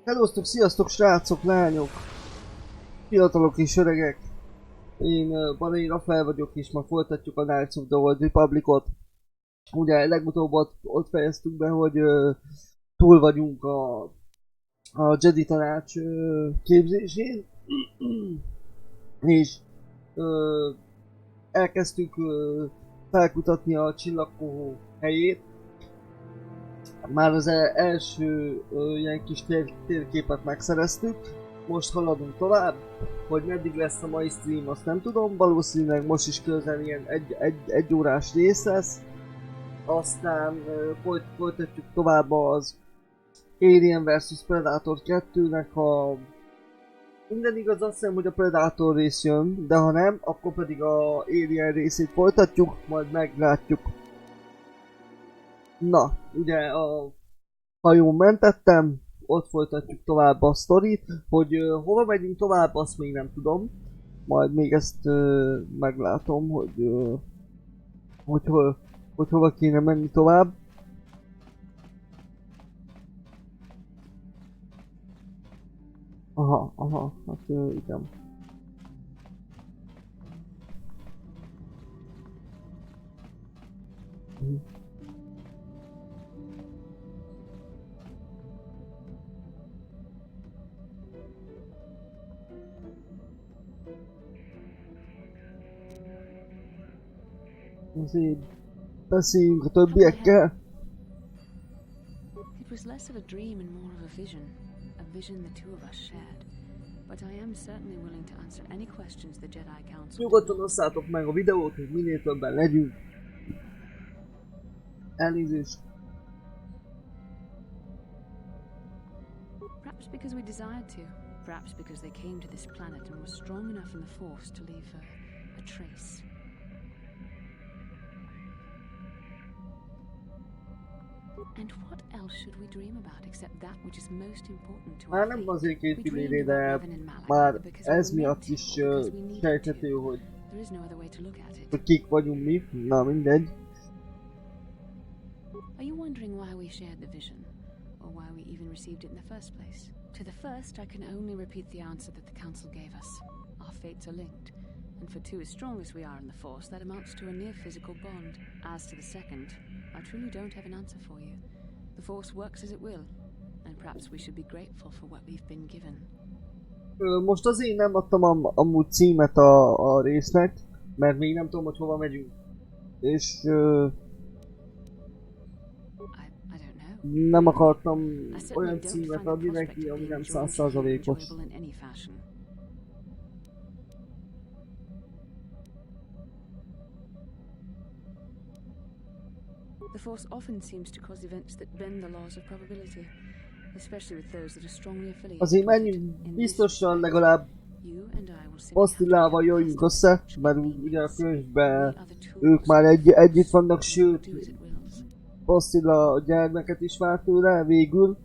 Hellosztok, sziasztok srácok, lányok, fiatalok és öregek. Én Barai Rafael vagyok és ma folytatjuk a Knights of the Old Republicot. Ugye legutóbb ott fejeztük be, hogy túl vagyunk a Jedi tanács képzésén. És elkezdtük felkutatni a csillagkohó helyét. Már az első ilyen kis térképet megszereztük, most haladunk tovább, hogy meddig lesz a mai stream azt nem tudom, valószínűleg most is közel ilyen egy órás rész lesz. Aztán folytatjuk tovább az Alien vs Predator 2-nek a... Minden igaz, azt hiszem, hogy a Predator rész jön, de ha nem, akkor pedig a Alien részét folytatjuk, majd meglátjuk. Na, ugye a hajón mentettem, ott folytatjuk tovább a sztorit, hogy hova megyünk tovább, azt még nem tudom. Majd még ezt meglátom, hogy hova kéne menni tovább. Aha, hát igen. Azért beszéljünk a többiekkel. It was less of a dream and more of a vision the two of us shared. But I am certainly willing to answer any questions the Jedi Council. Nyugodtan osszátok meg a videót, hogy minél többen legyünk. Elnézést. Perhaps because we desired to. Perhaps because they came to this planet and were strong enough in the Force to leave a trace. And what else should we dream about except that which is most important to Már nem azért készülni, de már ez miatt is sejthető, hogy kik vagyunk mi. Na mindegy. Are you wondering why we shared the vision? Or why we even received it in the first place? To the first, I can only repeat the answer that the Council gave us. Our fates are linked. And for two as strong as we are in the Force, that amounts to a near physical bond. As to the second, I truly don't have an answer for you. The Force works as it will, and perhaps we should be grateful for what we've been given. Most azért nem adtam amúgy címet a résznek, mert még nem tudom, hogy hova megyünk. És nem akartam olyan címet adni neki, ami nem 100%-os. The Force often seems to cause events that bend the laws of probability, especially with those that are strongly affiliated. Azért menjünk biztosan legalább Pasztillával jöjjünk össze, mert ugye a könyvben ők már együtt vannak, sőt Pasztilla a gyermeket is vár tőle végül,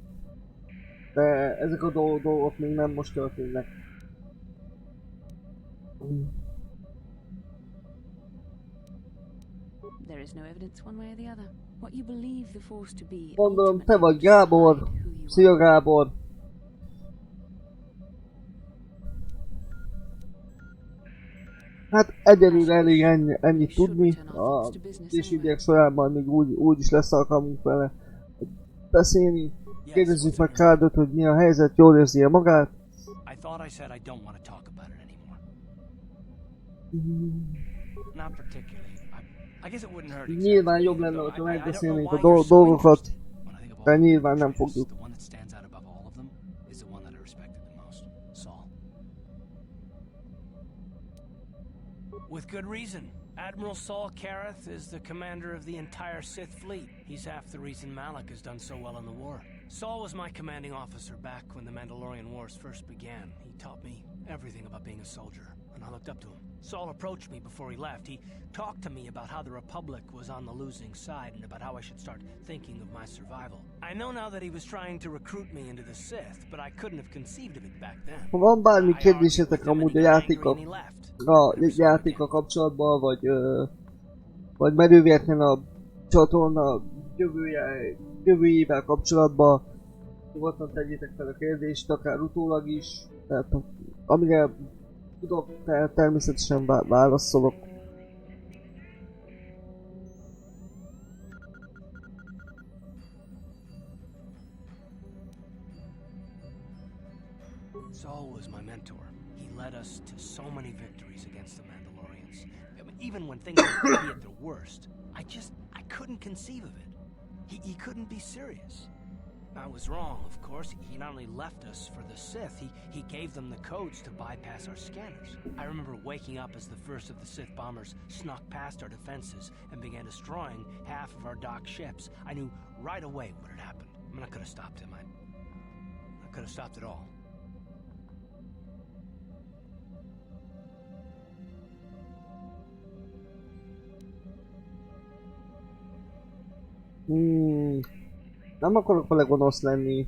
de ezek a dolgok még nem most történnek. There is no evidence one way or the other. What you believe the Force to be. Gondolom, te vagy Gábor. Szia Gábor. Hát egyelőre elég ennyit tudni. A későbbiek során majd még úgy is lesz alkalmunk vele beszélni. Kérdezzük meg Kárdot, hogy mi a helyzet, jól érzi-e magát. Nyilván jobb lenne, hogyha megbeszélnénk a dolgokat, de nyilván nem fogjuk. With good reason. Admiral Saul Kareth is the commander of the entire Sith fleet. He's half the reason Malak has done so well in the war. Saul was my commanding officer back when the Mandalorian Wars first began. He taught me everything about being a soldier, and I looked up to him. Saul approached me before he left. He talked to me about how the Republic was on the losing side and about how I should start thinking of my survival. I know now that he was trying to recruit me into the Sith, but I couldn't have conceived of it back then. Ha van bármi kérdésetek amúgy a játékkal kapcsolatban, vagy merővéletlen a csatorna jövőjével kapcsolatban, Nyugodtan tegyétek fel a kérdést, akár utólag is. Tehát amire tudok, természetesen válaszolok. Saul was my mentor. He led us to so many victories against the Mandalorians. I mean, even when things were maybe at their worst, I couldn't conceive of it. He couldn't be serious. I was wrong, of course. He not only left us for the Sith, he gave them the codes to bypass our scanners. I remember waking up as the first of the Sith bombers snuck past our defenses and began destroying half of our docked ships. I knew right away what had happened. I mean, I could have stopped him. I could have stopped it all. Nem akarok vele gonosz lenni.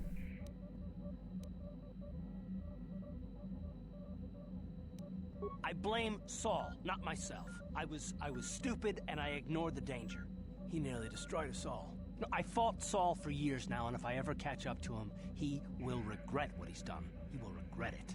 I blame Saul, not myself. I was stupid and I ignored the danger. He nearly destroyed us all. No, I fought Saul for years now, and if I ever catch up to him, he will regret what he's done. He will regret it.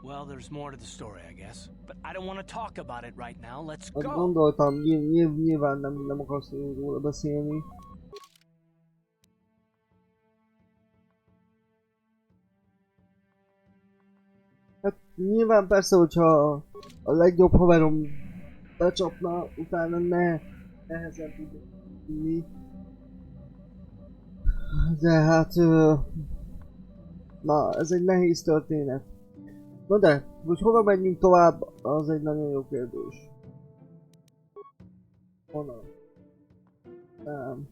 Well, there's more to the story, I guess. But I don't want to talk about it right now. Let's go. Gondoltam, nyilván nem akarsz róla beszélni. Hát nyilván persze, hogyha a legjobb haverom becsapna, utána nehezen tudok inni. De hát... na, ez egy nehéz történet. Na de, hogy hova menjünk tovább, az egy nagyon jó kérdés. Honnan? Nem.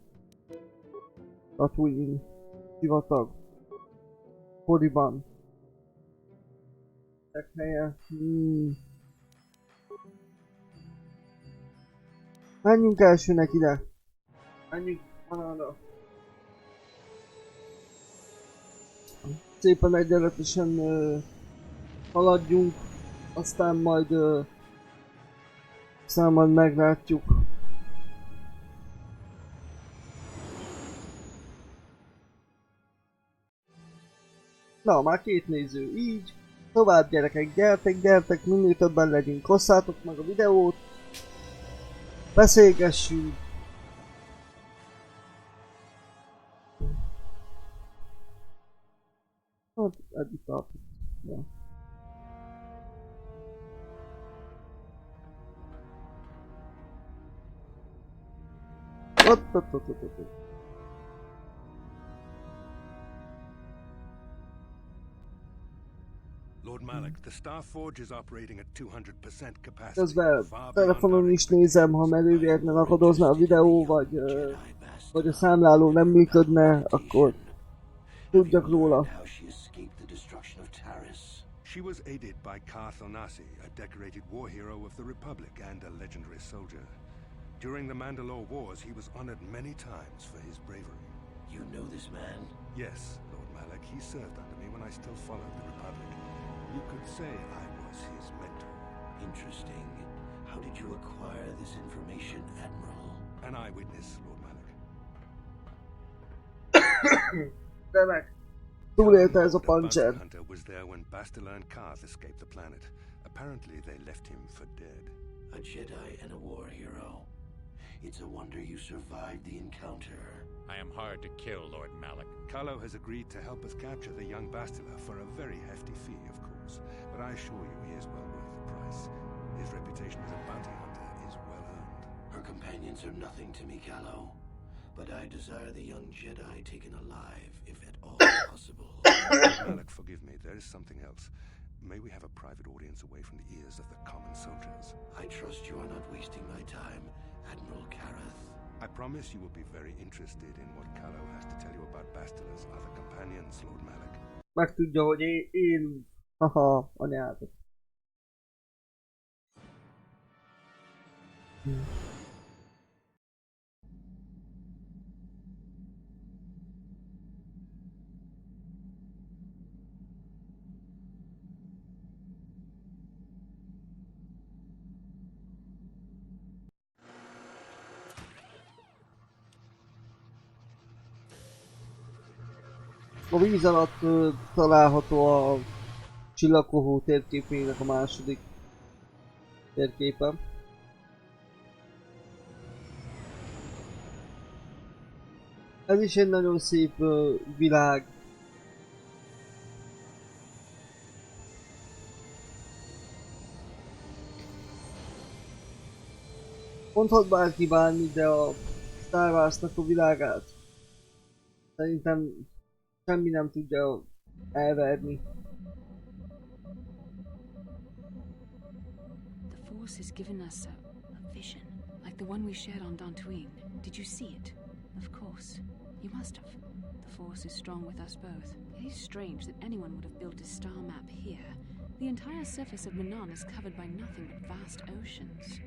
Tatooine. Sivatag. Koriban. Helye. Menjünk elsőnek ide. Menjünk arra. Szépen egyenletesen haladjunk, aztán majd meglátjuk. Na, már 2 néző, így. Tovább gyerekek, gyertek, minél többen legyünk. Osszátok meg a videót. Beszélgessünk. Hát, eddig tartunk. Ja. Ott. Lord Malak, the Star Forge is operating at 200% capacity. Közben telefonon is nézem, ha elővéletlen akadozna a videó, vagy a számláló nem működne, akkor tudjak róla. She was aided by Karpyshyn, a decorated war hero of the Republic and a legendary soldier. During the Mandalore Wars, he was honored many times for his bravery. You know this man? Yes, Lord Malak. He served under me when I still followed the Republic. You could say I was his mentor. Interesting. How did you acquire this information, Admiral? An eyewitness, Lord Malak. Remek. Túlélte ez a pancser. The hunter was there when Bastila and Karth escaped the planet. Apparently they left him for dead. A Jedi and a war hero. It's a wonder you survived the encounter. I am hard to kill, Lord Malak. Kylo has agreed to help us capture the young Bastila for a very hefty fee, of course. But I assure you he is well worth the price. His reputation as a bounty hunter is well earned. Her companions are nothing to me, Kylo. But I desire the young Jedi taken alive, if at all possible. Malak, forgive me, there is something else. May we have a private audience away from the ears of the common soldiers? I trust you are not wasting my time, Admiral Kareth. I promise you will be very interested in what Kylo has to tell you about Bastila's other companions, Lord Malak. Megtudja, hogy én... Haha, anyádat. A víz alatt található a csillagkohó térképének a második térképen. Ez is egy nagyon szép világ. Mondhat bárki bármi, de a Star Wars-nak a világát szerintem semmi nem tudja elverni. The Force has given us a vision, like the one we shared on Dantooine. Did you see it? Of course. You must have. The Force is strong with us both. It is strange that anyone would have built a star map here. The entire surface of Manan is covered by nothing but vast oceans.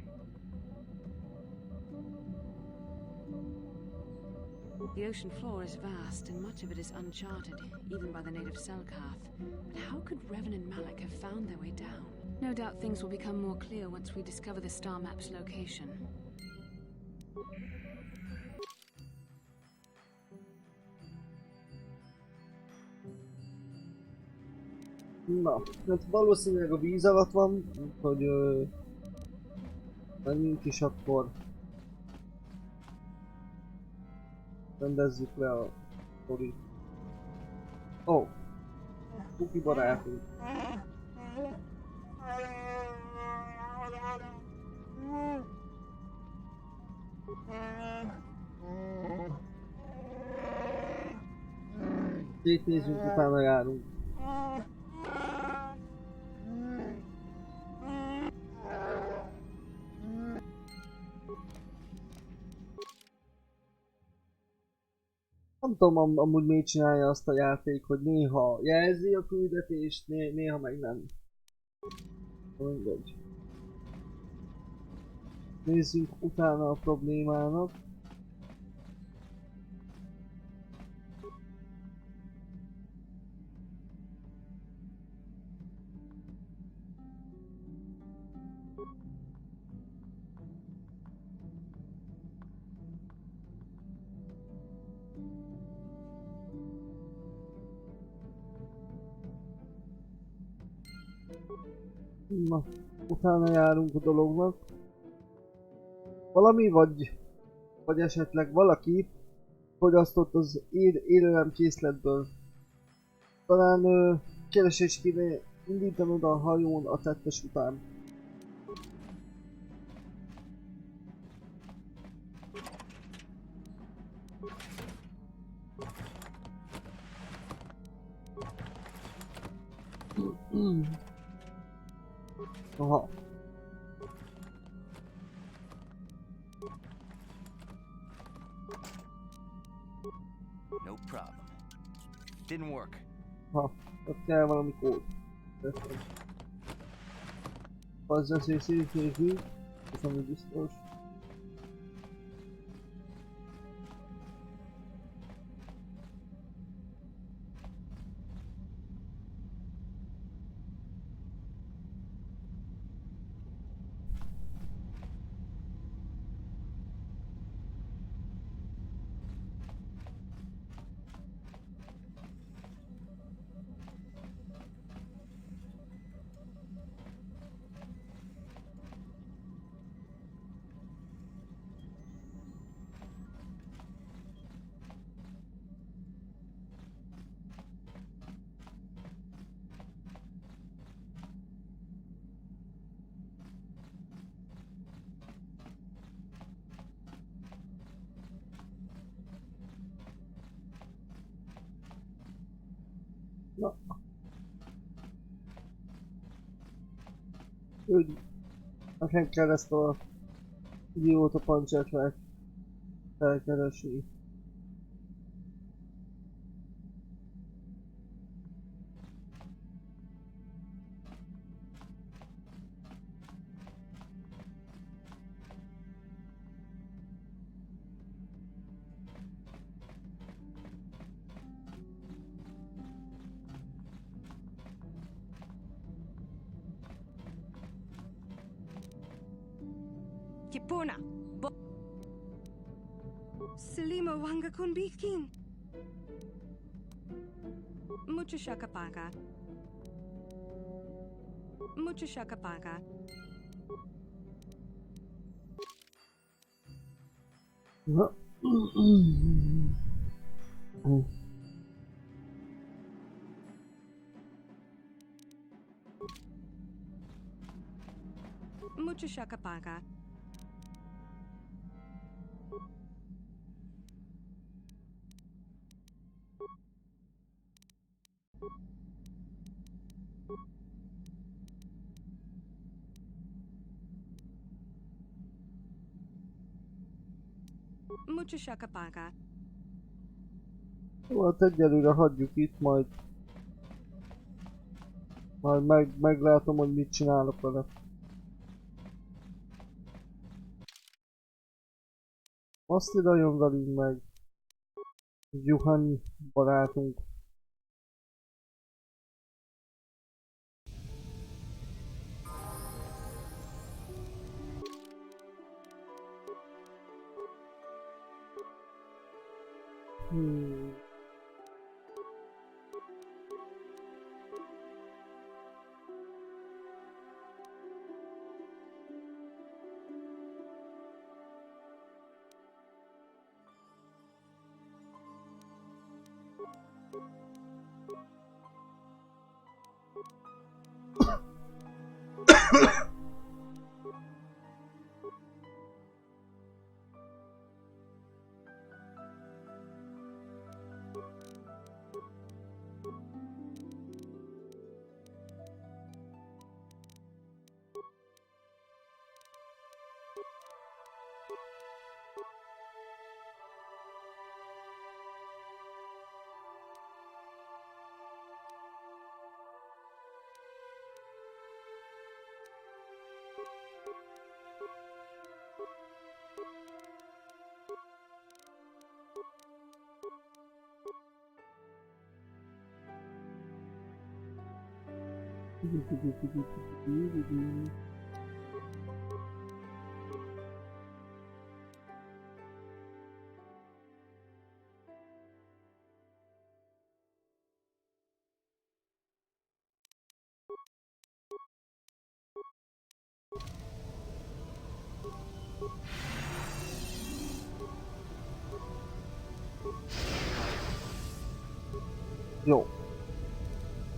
The ocean floor is vast, and much of it is uncharted, even by the native Selkath. But how could Revan and Malak have found their way down? No doubt things will become more clear once we discover the star map's location. Na, hát valószínűleg a víz alatt van, hogy menjünk is akkor rendezzük le a sztorit. Ó, Kuki barátunk. Szétnézünk, utána járunk. Nem tudom amúgy miért csinálja azt a játék, hogy néha jelzi a küldetést, néha meg nem. Mindegy. Nézzünk utána a problémának. Na, utána járunk a dolognak. Valami vagy esetleg valaki fogyasztott az élelem készletből. Talán keresést kéne indítanod a hajón a tettes után. Aha. No problem. Didn't work. Ha, ott kell valami kód. Az lesz szétnézzük, ez ami biztos. Na. Úgy. Nekem kell ezt a idióta pancset felkeresni. Kipona. Selimo wanga kun bitkin. Mucho shaka paga. Mucho shaka paga. Mucho shaka paga. Mucho shaka paga. Jó, hát egyelőre hagyjuk itt, majd meglátom, hogy mit csinálok vele. Azt ide jön velünk meg Juhani barátunk. Jó.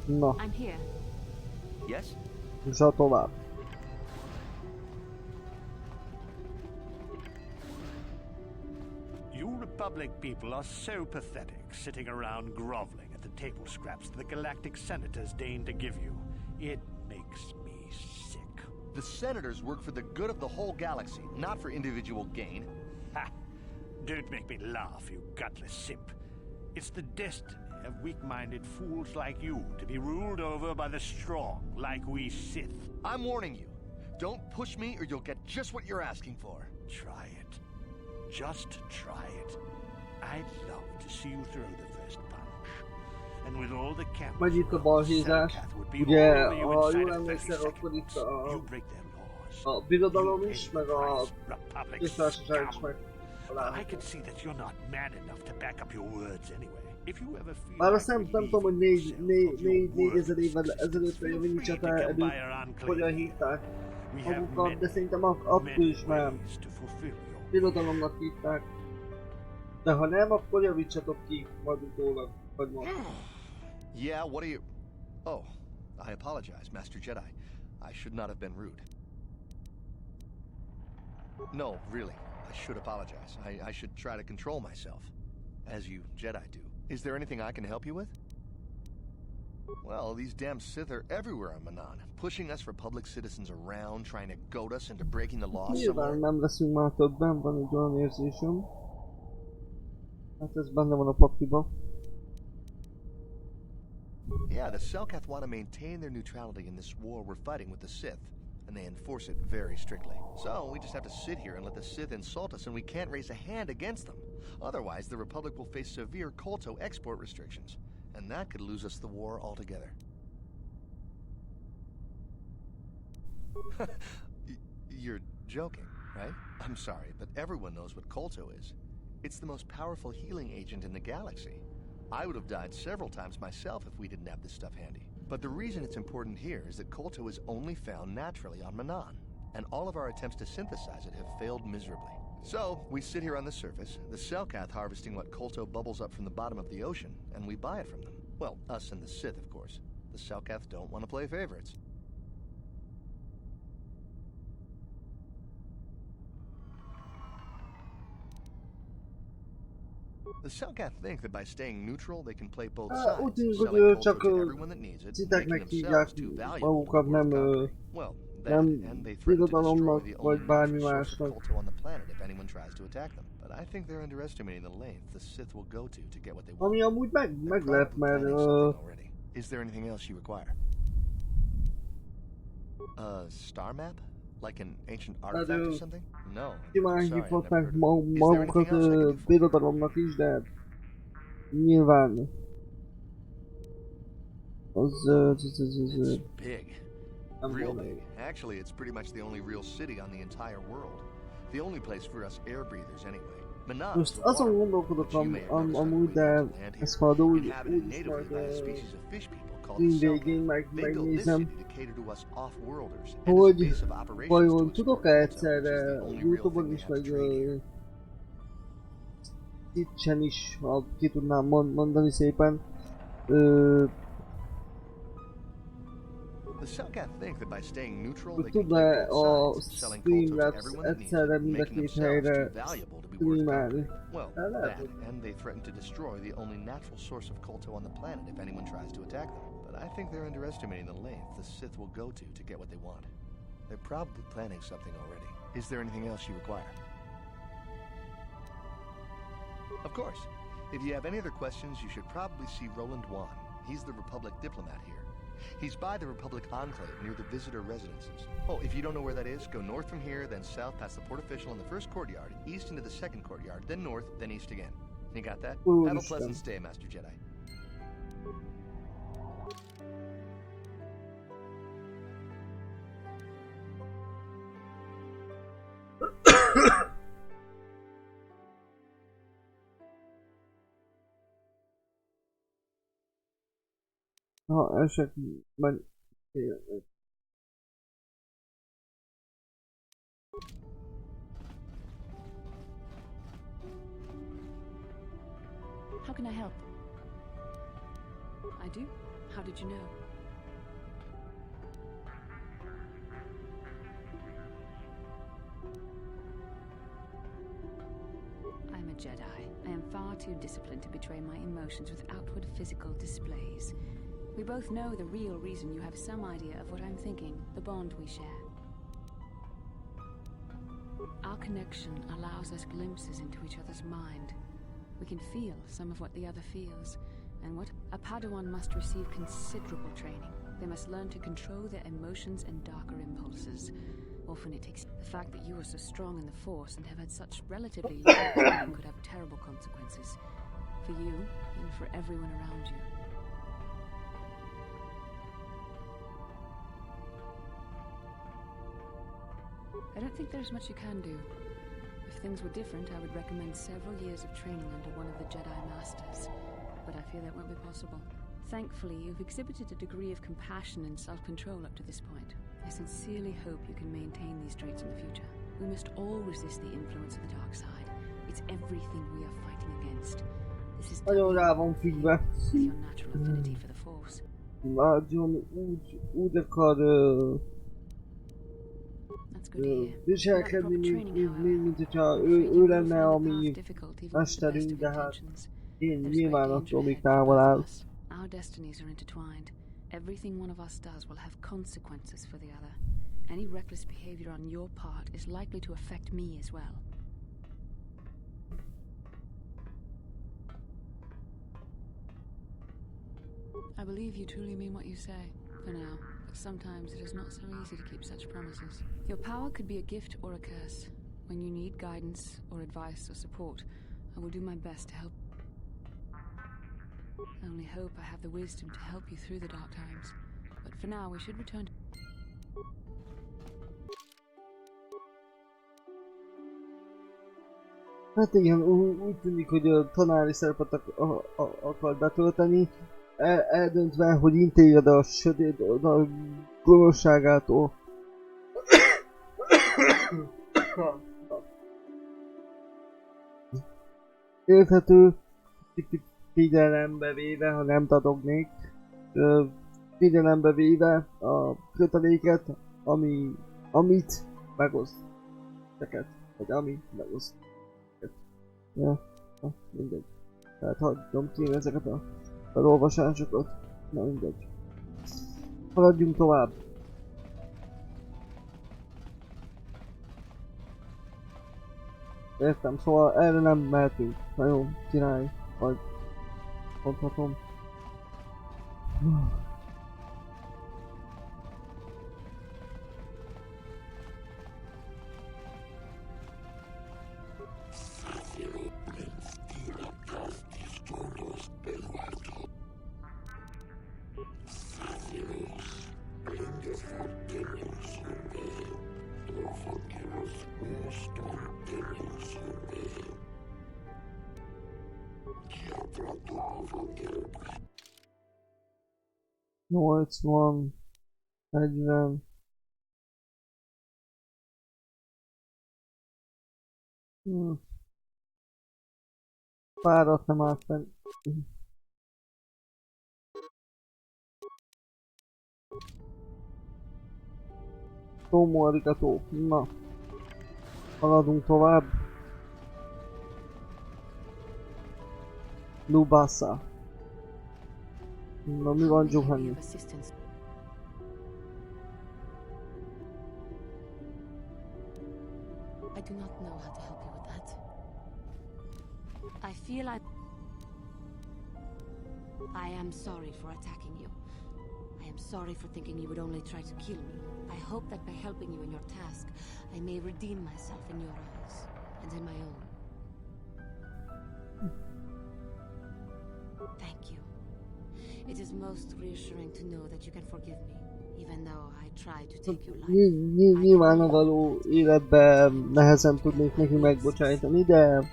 Na, I'm here. Yes? és a tovább. You Republic people are so pathetic, sitting around groveling at the table scraps the galactic senators deign to give you. It makes me sick. The senators work for the good of the whole galaxy, not for individual gain. Ha! Don't make me laugh, you gutless simp. It's the destiny of weak-minded fools like you to be ruled over by the strong, like we Sith. I'm warning you. Don't push me or you'll get just what you're asking for. Try it. Just try it. I'd love to see you throw the first punch. And with all the cameras, Megy itt a balhézás. Ugye, ha jól emlékszel, akkor itt a birodalom is, meg a köztársaság is meg. I can see that you're not man enough to back up your words anyway. Már azt nem tudom, hogy 4000 évvel ezelőtt a Jövényicsata előtt hogyan hívták magukat, de szerintem akkor is már birodalomnak hívták. De ha nem, akkor javítsatok ki majd utólag, vagy most. Yeah, what are you... Oh, I apologize, Master Jedi. I should not have been rude. No, really, I should apologize. I should try to control myself, as you Jedi do. Is there anything I can help you with? Well, these damn Sith are everywhere on Manan, pushing us Republic citizens around, trying to goad us into breaking the law somewhere. Nyilván nem leszünk már többen, van egy olyan érzésem. Hát ez benne van a pakliba. Yeah, the Selkath want to maintain their neutrality in this war we're fighting with the Sith, and they enforce it very strictly. So we just have to sit here and let the Sith insult us and we can't raise a hand against them. Otherwise, the Republic will face severe Kolto export restrictions, and that could lose us the war altogether. You're joking, right? I'm sorry, but everyone knows what Kolto is. It's the most powerful healing agent in the galaxy. I would have died several times myself if we didn't have this stuff handy. But the reason it's important here is that Kolto is only found naturally on Manan, and all of our attempts to synthesize it have failed miserably. So, we sit here on the surface, the Selkath harvesting what Kolto bubbles up from the bottom of the ocean, and we buy it from them. Well, us and the Sith, of course. The Selkath don't want to play favorites. The Selkath think that by staying neutral, they can play both sides, Úgy tűnik, hogy selling Kolto csak to everyone that needs it, making Sitheknek hívják themselves too valuable to magukat, the worth nem, conquering. Well, that, nem and they threaten to destroy birodalomnak, the vagy only bármi natural source of másnak. Kolto on the planet if anyone tries to attack them. But I think they're underestimating the length the Sith will go to get what they want. Ami amúgy meglep, mert... Is there anything else you require? A star map? Like an ancient artifact or something? No. Simán Sorry, I've never hívhatnánk heard of it. Is there magukat anything else I can do for you? birodalomnak is, de nyilván az... It's big. nem Real volna big. jó. Actually, it's pretty much the only real city on the entire world. The only place for us air breathers anyway. Manan Most is the azon water, gondolkodok which you may have noticed on the amúgy, way de down to land ezt here, majd úgy inhabited is natively majd by a species of fish people called film the végén Selkath. They built this megnézem, city to cater to us off-worlders and as a hogy base of operations to vajon explore tudok-e Kolto, which is egyszerre the only real Youtube-on thing is, they have vagy to trade here. Twitch-en is, ha ki tudnám mondani szépen, The Selkath think that by staying neutral, hogy they can tud-e play both a sides, selling Kolto to Streamlabs everyone that needs egyszerre it, mind a making két themselves helyre too valuable to be worth streamelni. conquering. Well, Lehet, that, and they threaten to destroy the only natural source of Kolto on the planet if anyone tries to attack them. But I think they're underestimating the length the Sith will go to get what they want. They're probably planning something already. Is there anything else you require? Of course. If you have any other questions, you should probably see Roland Wan. He's the Republic diplomat here. He's by the Republic Enclave near the visitor residences. Oh, if you don't know where that is, go north from here, then south past the port official in the first courtyard, east into the second courtyard, then north, then east again. You got that? Have a pleasant stay, Master Jedi. Ha esetben... How can I help? I do? How did you know? I'm a Jedi. I am far too disciplined to betray my emotions with outward physical displays. We both know the real reason you have some idea of what I'm thinking, the bond we share. Our connection allows us glimpses into each other's mind. We can feel some of what the other feels, and what a Padawan must receive considerable training. They must learn to control their emotions and darker impulses. Often it takes the fact that you are so strong in the Force and have had such relatively little training could have terrible consequences for you and for everyone around you. I don't think there's much you can do. If things were different, I would recommend several years of training under one of the Jedi Masters. But I fear that won't be possible. Thankfully, you've exhibited a degree of compassion and self-control up to this point. I sincerely hope you can maintain these traits in the future. We must all resist the influence of the dark side. It's everything we are fighting against. This is Nagyon rá van függve. with your natural affinity for the Force. Nagyon úgy akar viselkedni, mint hogyha ő lenne a mi mesterünk, de hát én nyilván attól még távol áll. Our destinies are intertwined. Everything one of us does will have consequences for the other. Any reckless behavior on your part is likely to affect me as well. I believe you truly mean what you say, for now, but sometimes it is not so easy to keep such promises. Your power could be a gift or a curse. When you need guidance or advice or support, I will do my best to help. I only hope I have the wisdom to help you through the dark times. But for now, we should return to... Hát igen, úgy tűnik, hogy a tanári szerepet akar betölteni, eldöntve, hogy intéljed a sötét oldal gonoszságától. Érthető, figyelembe véve, ha nem dadognék, figyelembe véve a köteléket, amit megoszt neked, vagy ami megoszt neked. Ja, mindegy. Tehát hagyom ki ezeket a felolvasásokat, na mindegy. Haladjunk tovább. Értem, szóval erre nem mehetünk. Nagyon király, vagy mondhatom. Nyolcvan, 40. Párat nem állt fenn. Tomo arigato. Na. Haladunk tovább. Lubasa. Na mi van, Giovanni? I do not know how to help you with that. I am sorry for attacking you. I am sorry for thinking you would only try to kill me. I hope that by helping you in your task, I may redeem myself in your eyes, and in my own. Thank you. It is most reassuring to know that you can forgive me, even though I tried to take your life. Nyilván a való életben nehezen tudnék neki megbocsájtani, de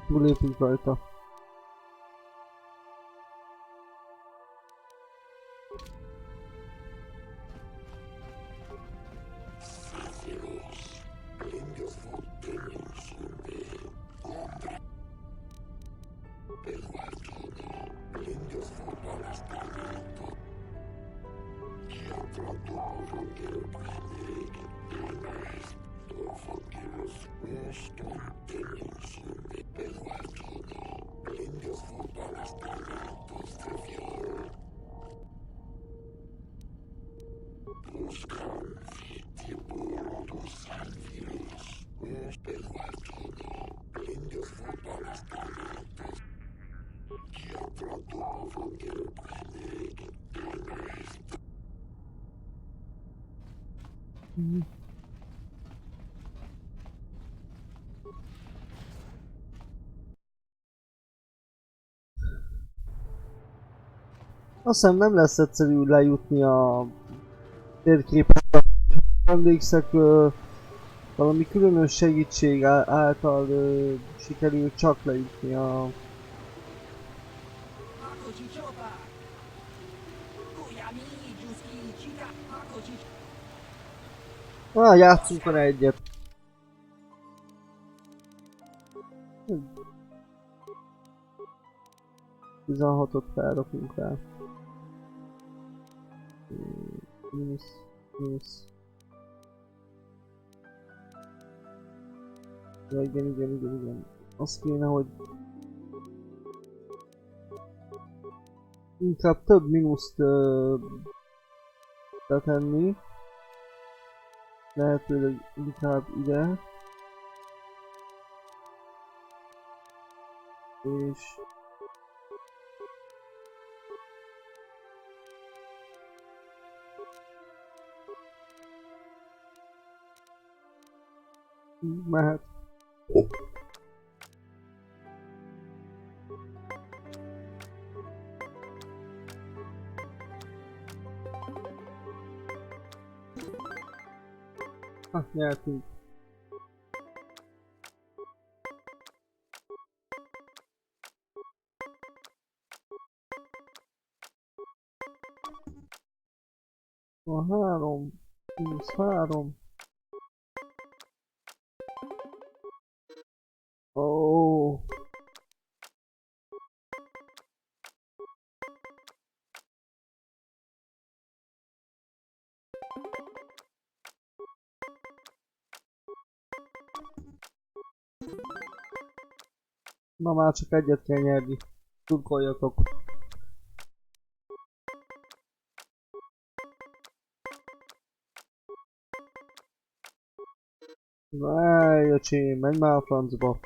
túlépünk rajta. Azt hiszem nem lesz egyszerű lejutni a térképre. Emlékszek, valami különös segítség által sikerült csak lejutni a... Játszunk vele egyet. 16-ot felrakunk rá. Mínusz. Ja, igen. Azt kéne, hogy... inkább több mínuszt betenni. Lehetőleg inkább ide. És... mehet. Nyertünk. -3. Ó. Na már csak egyet kell nyerni. Tudkoljatok. Váj, öcsém, menj már a francba.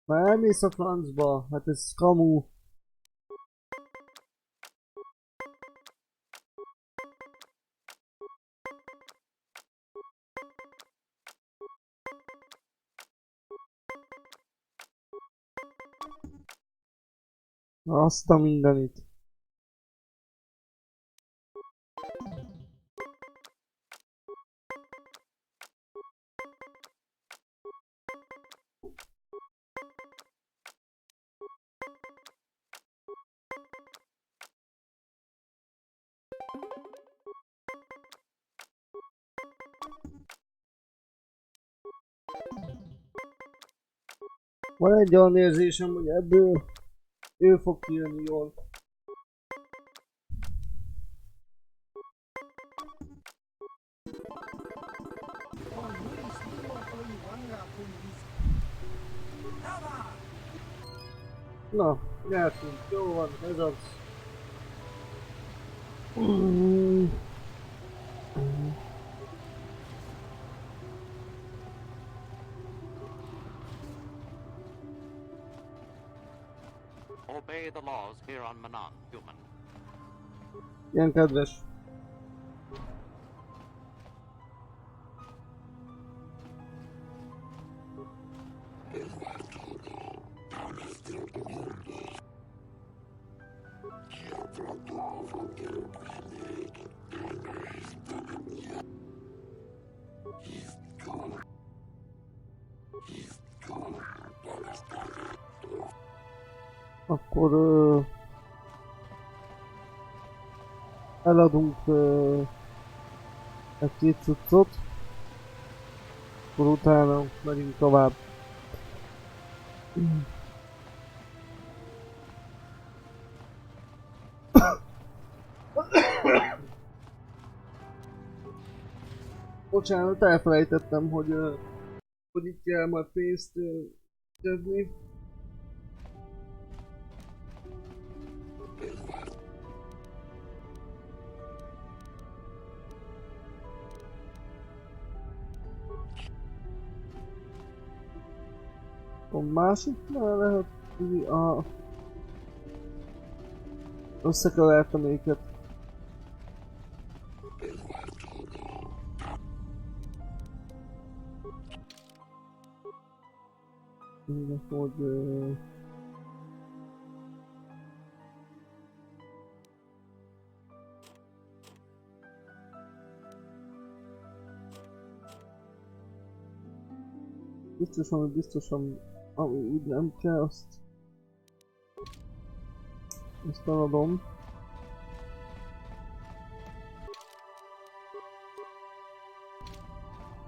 Már elmész a francba, hát ez kamu. Azt a mindenit. Van egy olyan érzésem, hogy ebből ő fog kijönni jól. Na, nyertünk, jó van, ez az. Obey the laws here on Manan, human. Ilyen kedves. Akkor eladunk egy-két cuccot, akkor utána megyünk tovább. Bocsánat, elfelejtettem, hogy itt kell majd pénzt tenni. A másiknál lehet összekevertem őket. Hogy biztosan, ami úgy nem kell, azt eladom.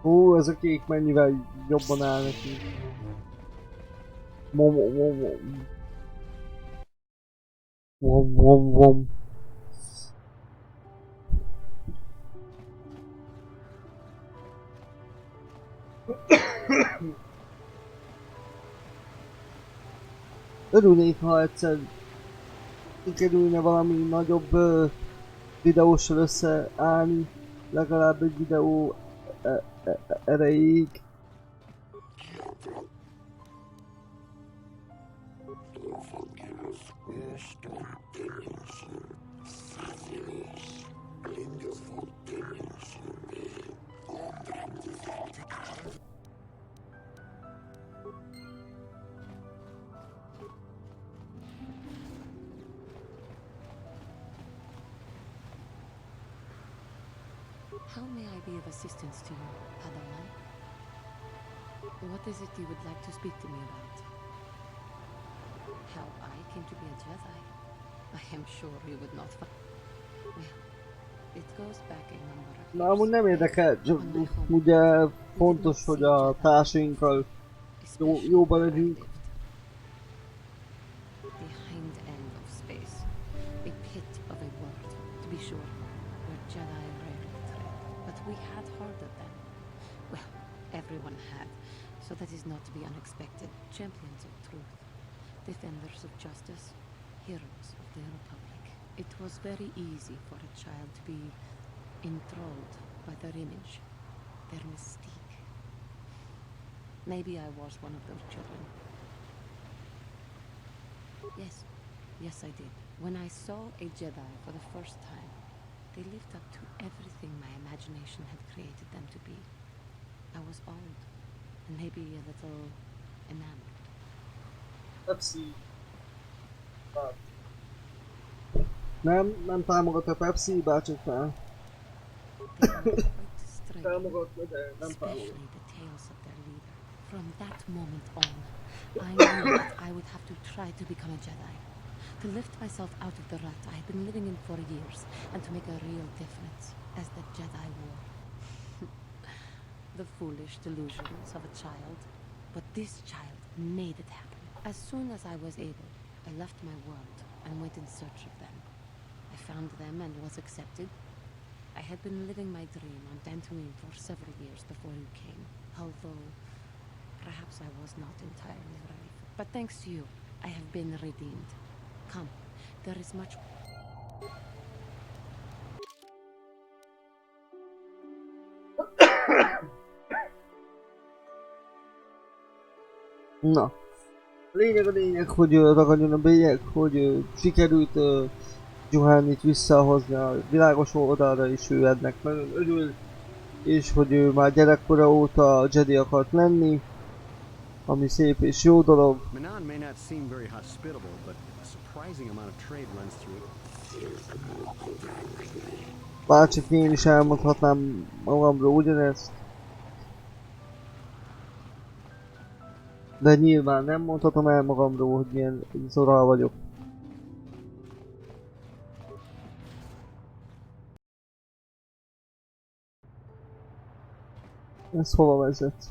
Ó, ez a kék mennyivel jobban áll neki. Vom. Örülnék, ha egyszer sikerülne valami nagyobb videóssal összeállni, legalább egy videó erejéig. How may I be of assistance to you, Padawan? What is it you would like to speak to me about? How I came to be a Jedi? I am sure you would not find... Well, it goes back a number of Na amúgy nem years. érdekel, csak ugye fontos, hogy a társainkkal jóban legyünk. Behind end of space, a pit of a world, to be sure, where Jedi rarely tread. But we had harder then. Well, everyone had, so that is not to be unexpected. Champions of truth, defenders of justice, heroes of the Republic. It was very easy for a child to be enthralled by their image, their mystique. Maybe I was one of those children. Yes, I did. When I saw a Jedi for the first time, they lived up to everything my imagination had created them to be. I was old, and maybe a little enamored. Pepsi. Nem támogat a Pepsi, bácsiknál. Támogatna, de nem támogat. Especially the tales of their leader. From that moment on, I knew that I would have to try to become a Jedi. To lift myself out of the rut I had been living in for years, and to make a real difference, as the Jedi wore. The foolish delusions of a child. But this child made it happen. As soon as I was able, I left my world and went in search of them. I found them and was accepted. I had been living my dream on Dantooine for several years before you came, although perhaps I was not entirely ready. But thanks to you, I have been redeemed. Come, there is much... Na. A lényeg, hogy ragadjon a bélyeg, hogy sikerült Juhánit visszahozni a világos oldalra, és ő ennek nagyon örül, és hogy ő már gyerekkora óta Jedi akart lenni, ami szép és jó dolog. Manan may not seem very hospitable, but a surprising amount of trade runs through it. Bárcsak én is elmondhatnám magamról ugyanezt. De nyilván nem mondhatom el magamról, hogy milyen zoral vagyok. Ez hova vezet?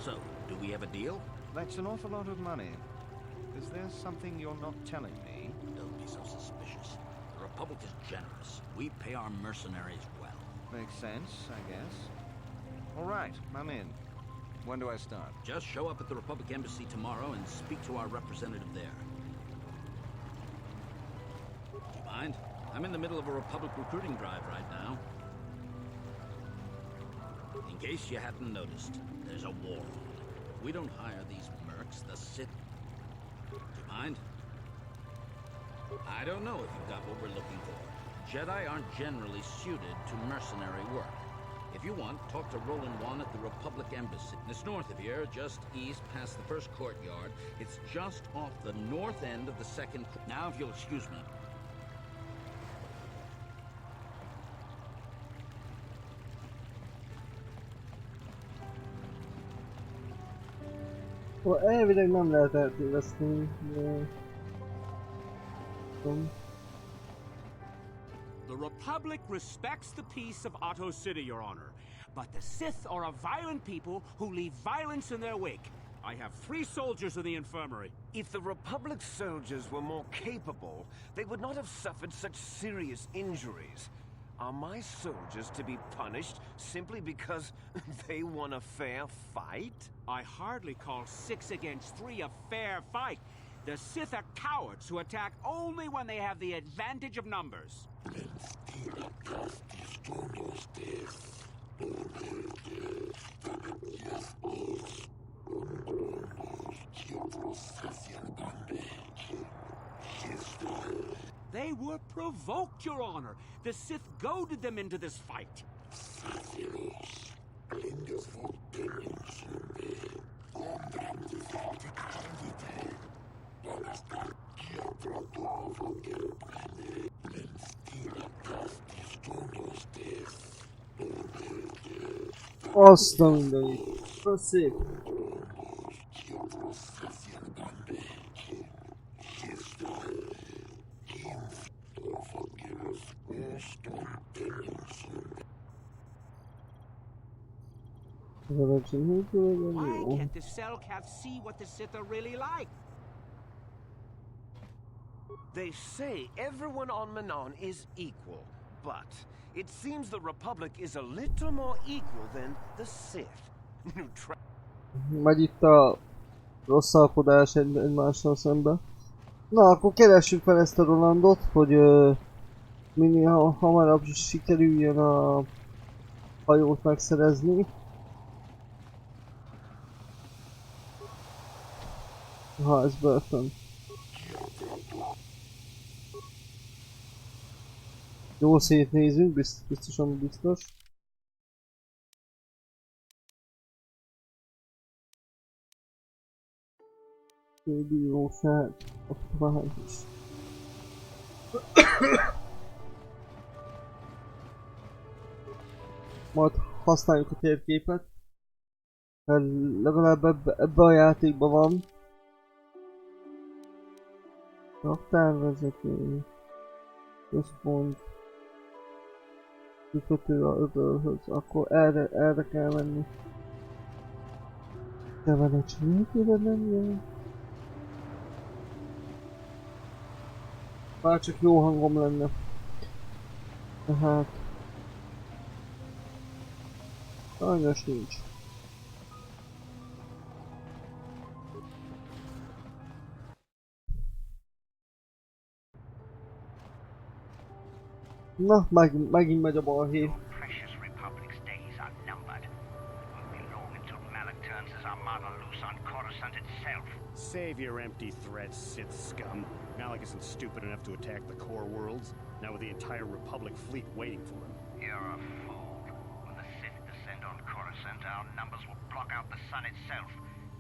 So, do we have a deal? That's an awful lot of money. Is there something you're not telling me? Don't be so suspicious. The Republic is generous. We pay our mercenaries well. Makes sense, I guess. All right, I'm in. When do I start? Just show up at the Republic Embassy tomorrow and speak to our representative there. Do you mind? I'm in the middle of a Republic recruiting drive right now. In case you hadn't noticed, there's a war on. If we don't hire these mercs, the Sith... Do you mind? I don't know if you've got what we're looking for. Jedi aren't generally suited to mercenary work. If you want, talk to Roland Wan at the Republic Embassy. It's north of here, just east past the first courtyard. It's just off the north end of the second... Now, if you'll excuse me. Elvileg nem lehet eltéveszteni. The Republic respects the peace of Otto City, Your Honor. But the Sith are a violent people who leave violence in their wake. I have 3 soldiers in the infirmary. If the Republic soldiers were more capable, they would not have suffered such serious injuries. Are my soldiers to be punished simply because they won a fair fight? I hardly call 6 against 3 a fair fight. The Sith are cowards who attack only when they have the advantage of numbers. They were provoked, Your Honor. The Sith goaded them into this fight. Azt a mindenit. Az szép. Why can't the Selkath see what the Sith are really like? They say everyone on Manon is equal, but it seems the Republic is a little more equal than the Sith. Megy itt a rosszalkodás egymással szemben. Na, akkor keressük fel ezt a Rolandot, hogy minél hamarabb sikerüljön a hajót megszerezni. Ha ez börtön. Jó szétnézünk, biztosan biztos. Bíróság, a város. Majd használjuk a térképet, mert legalább ebbe a játékban van. Raktárvezető, központ, kikötő a öbölhöz, akkor erre kell menni. De vele csinálni, nem jön. Már csak jó hangom lenne. Tehát... sajnos nincs. Na, megint megy a balhé. Save your empty threats, Sith scum. Malak isn't stupid enough to attack the core worlds, now with the entire Republic fleet waiting for him. You're a fool. When the Sith descend on Coruscant, our numbers will block out the sun itself.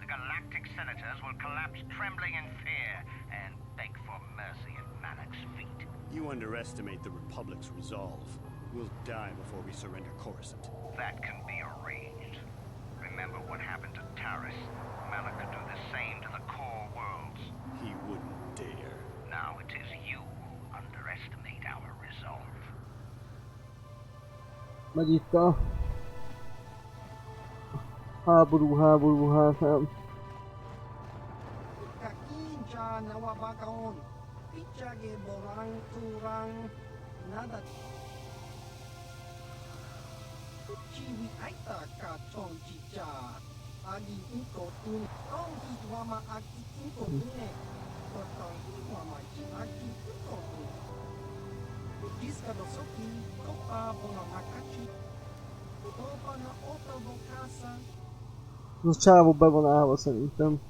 The galactic senators will collapse trembling in fear and beg for mercy at Malak's feet. You underestimate the Republic's resolve. We'll die before we surrender Coruscant. That can be arranged. Remember what happened to Taris. Malak could do the same to the core worlds. He wouldn't dare. Now it is you who underestimate our resolve. Megy itt a háború, háború. Az a csávó be van állva szerintem.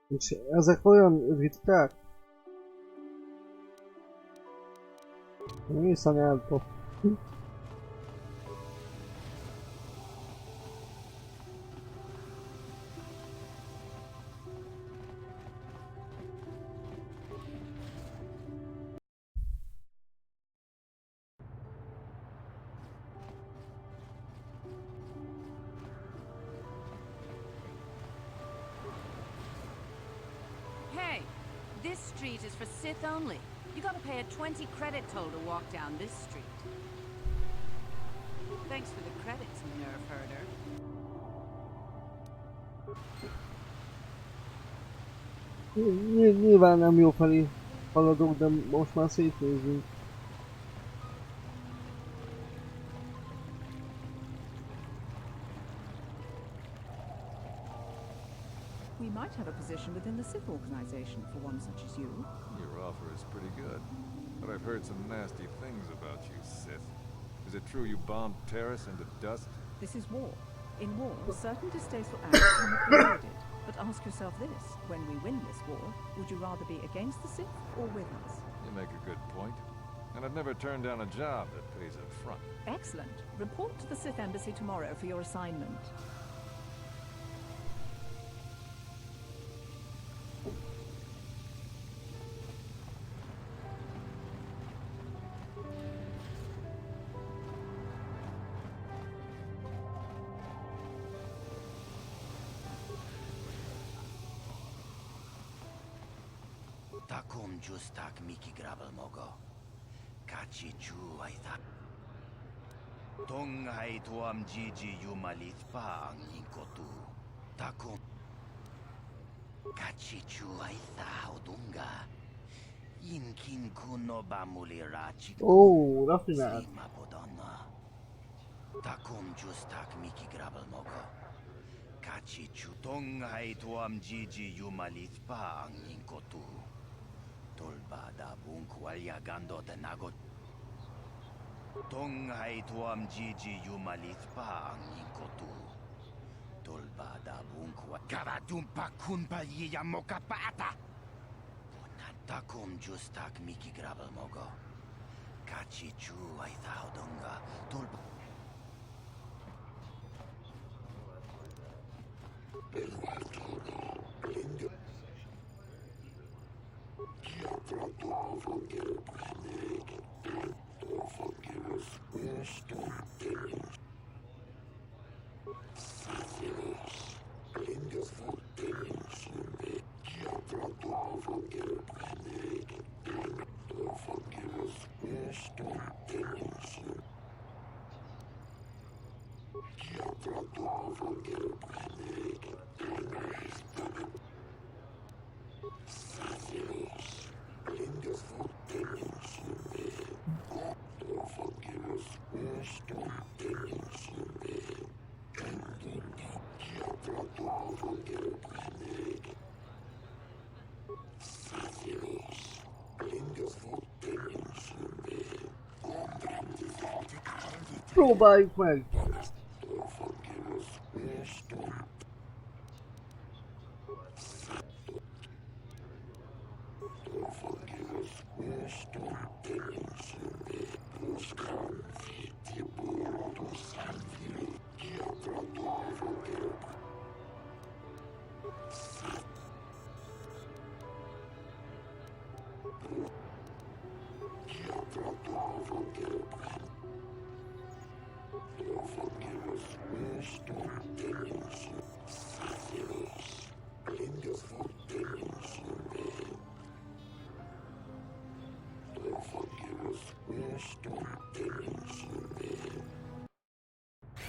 És ezek olyan ritkák? Hiszen eltop. Hey, this street is for Sith only. You gotta pay a 20 credit toll to walk down this street. Thanks for the credits, nerve herder. Nyilván nem jó felé haladok, de most már szétnézünk. We might have a position within the Sith organization for one such as you. Your offer is pretty good, but I've heard some nasty things about you, Sith. Is it true you bombed Terrace into dust? This is war. In war, certain distasteful acts cannot be avoided. But ask yourself this, when we win this war, would you rather be against the Sith or with us? You make a good point. And I've never turned down a job that pays up front. Excellent. Report to the Sith Embassy tomorrow for your assignment. Takom justak Miki Gravel Mogo. Kachi Chu Aita. Tonghai Tuam Gigi Yumalit Pang Inkotu. Takom. Kachi Chu Aita Odunga. Inkin Kuno Bamulira Chiku. Oh, raffinált. Takom justak Miki Gravel Mogo. Kachi Chu. Tonghai Tuam Gigi Yumalit Pang Inkotu. Tolbada bunkwalya gando de nagot. Tonghai tuam Gigi Yumalit pa ang inkotu. Tolbada bunkwa. Karadumpa kunpa yiya mokapata. Takum justak Miki Gravel Mogo. Kachi chu ay thaudonga. Tolba. Próbáljuk meg!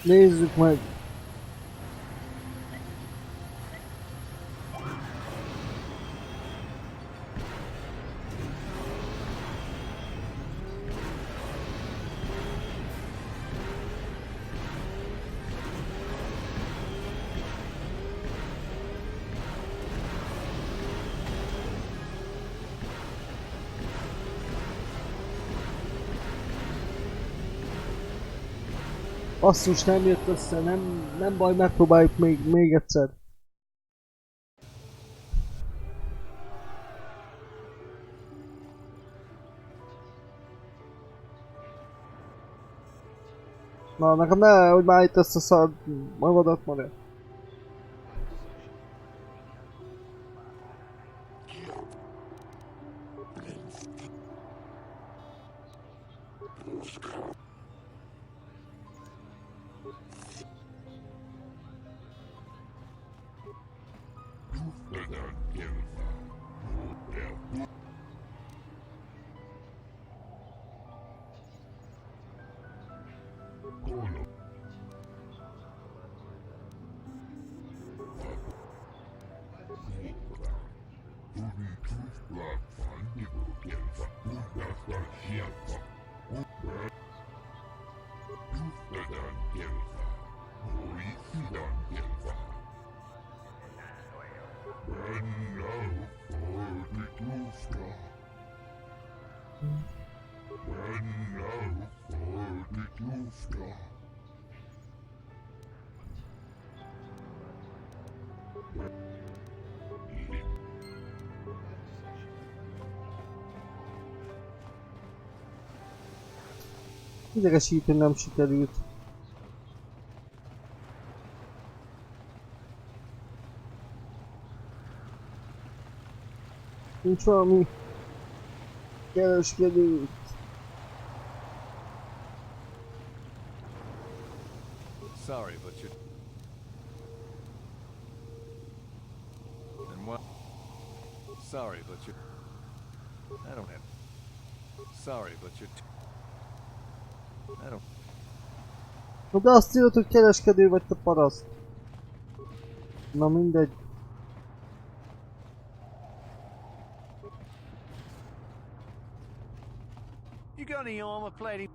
Nézzük meg! Basszus, nem jött össze, nem baj, megpróbáljuk még egyszer. Na, nekem ne, hogy már itt összeszad magadat magad. Idegesítő nem sikerült. Nincs valami kereskedő. Sorry, but you... And what? Sorry, but you... I don't have... Sorry, but you... I don't... De azt írod, hogy kereskedő vagy te paraszt. Na mindegy. You got any armor plating?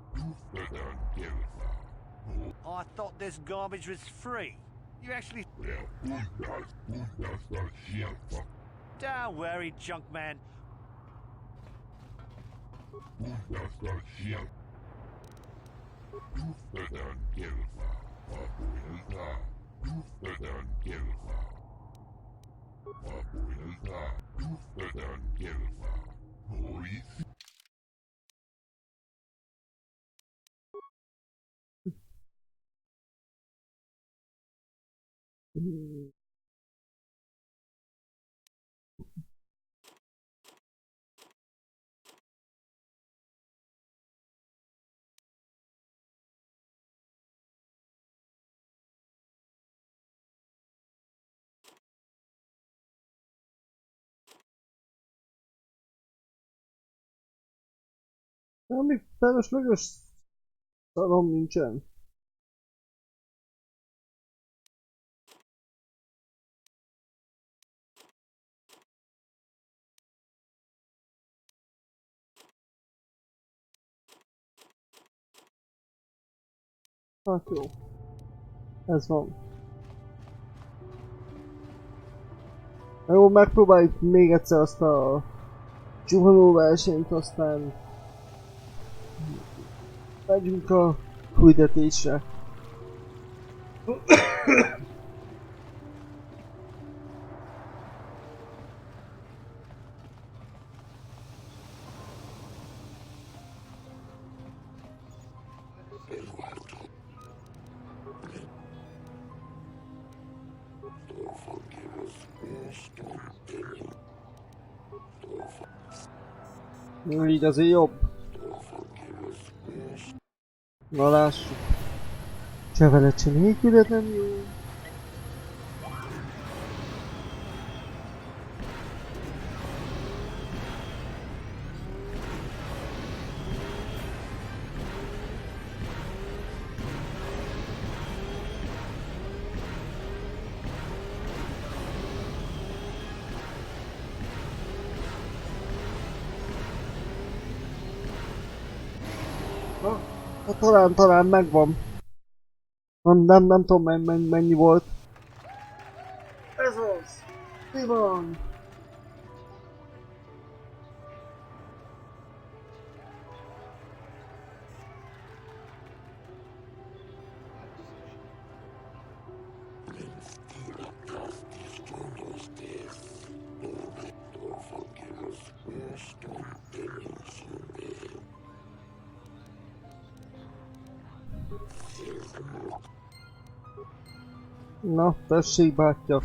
I thought this garbage was free. You actually... Don't worry, junk man. Semmi felesleges szarom nincsen. Hát jó. Ez van. Jó, megpróbáljuk még egyszer azt a Suhanoversenyt, aztán megyünk a küldetésre. Így azért jobb. Na lássuk. Csevelecse nélküled nem jó. Talán megvan. Nem tudom mennyi volt. Ez az! Mi van? Na, tessék bátya!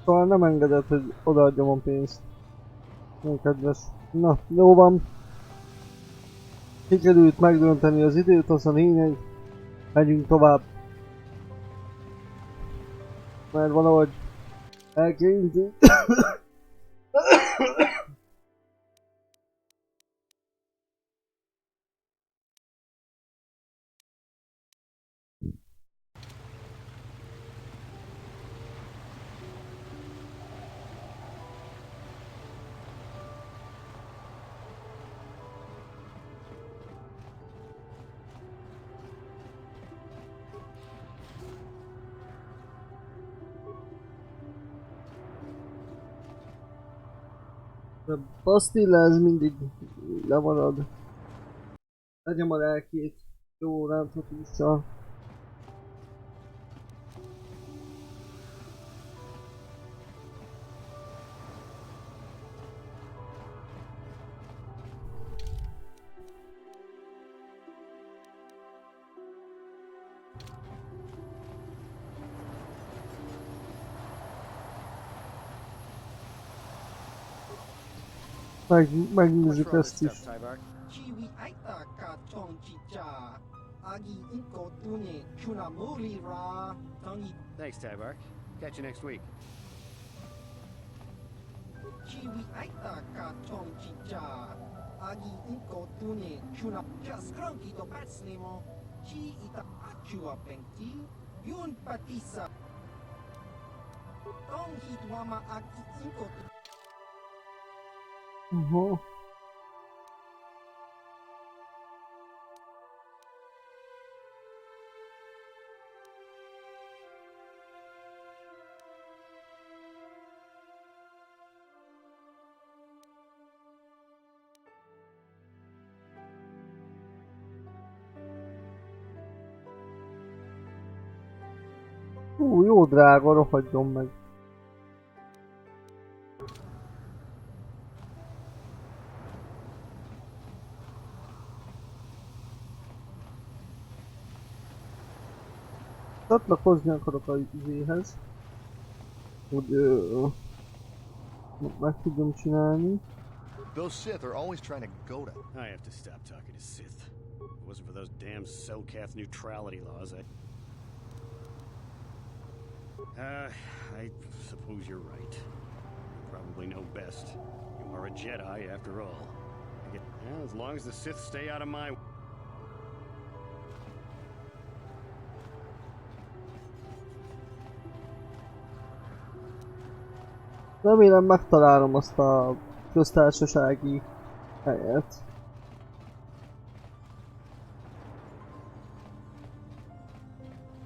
Talán nem engedett, hogy odaadjam a pénzt. Nem kedves. Na, jó van. Sikerült megdönteni az időt, az a lényeg. Megyünk tovább. Mert valahogy el kell indulni. A pasztilla ez mindig lemarad. Legyem a lelkét. Jó rántott hússal. Megnézzük ezt is. Thanks, Tybark. Catch you next week. Jó drága, rohadjon meg. Csatlakozni akarok a izéhez. Hogy meg tudjam csinálni. Those Sith are always trying to goad us. I have to stop talking to Sith. If it wasn't for those damn Selkath neutrality laws, I suppose you're right. You probably know best. You are a Jedi, after all. Well, as long as the Sith stay out of my... Remélem megtalálom azt a köztársasági helyet.